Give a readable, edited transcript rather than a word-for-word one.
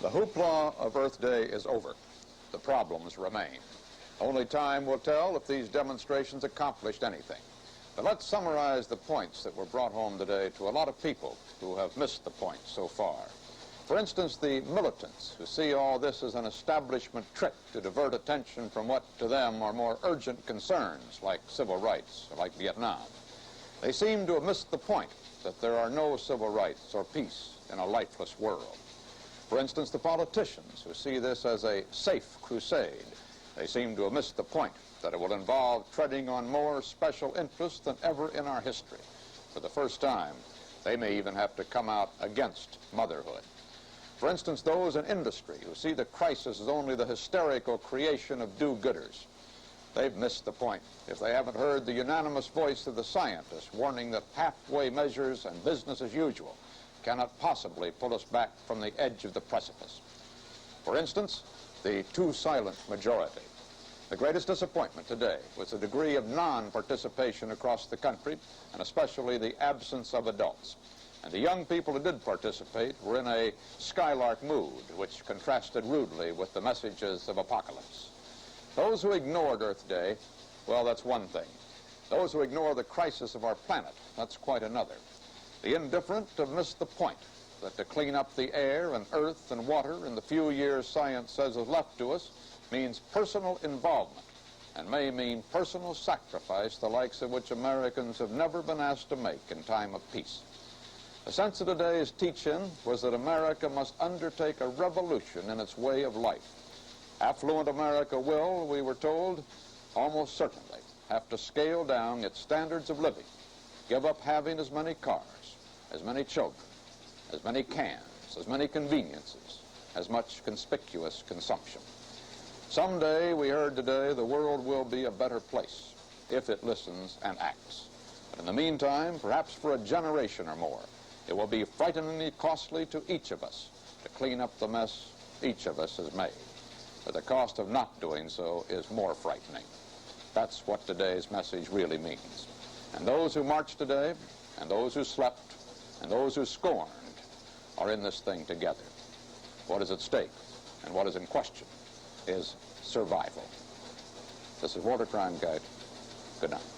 The hoopla of Earth Day is over. The problems remain. Only time will tell if these demonstrations accomplished anything. But let's summarize the points that were brought home today to a lot of people who have missed the point so far. For instance, the militants who see all this as an establishment trick to divert attention from what to them are more urgent concerns like civil rights or like Vietnam. They seem to have missed the point that there are no civil rights or peace in a lifeless world. For instance, the politicians who see this as a safe crusade, they seem to have missed the point that it will involve treading on more special interests than ever in our history. For the first time, they may even have to come out against motherhood. For instance, those in industry who see the crisis as only the hysterical creation of do-gooders, they've missed the point if they haven't heard the unanimous voice of the scientists warning that halfway measures and business as usual cannot possibly pull us back from the edge of the precipice. For instance, the too silent majority. The greatest disappointment today was the degree of non-participation across the country, and especially the absence of adults. And the young people who did participate were in a skylark mood, which contrasted rudely with the messages of apocalypse. Those who ignored Earth Day, well, that's one thing. Those who ignore the crisis of our planet, that's quite another. The indifferent have missed the point that to clean up the air and earth and water in the few years science says is left to us means personal involvement and may mean personal sacrifice, the likes of which Americans have never been asked to make in time of peace. The sense of today's teach-in was that America must undertake a revolution in its way of life. Affluent America will, we were told, almost certainly have to scale down its standards of living, give up having as many cars, as many children, as many cans, as many conveniences, as much conspicuous consumption. Someday, we heard today, the world will be a better place if it listens and acts. But in the meantime, perhaps for a generation or more, it will be frighteningly costly to each of us to clean up the mess each of us has made. But the cost of not doing so is more frightening. That's what today's message really means. And those who marched today, and those who slept, and those who scorned are in this thing together. What is at stake and what is in question is survival. This is Walter Cronkite. Good night.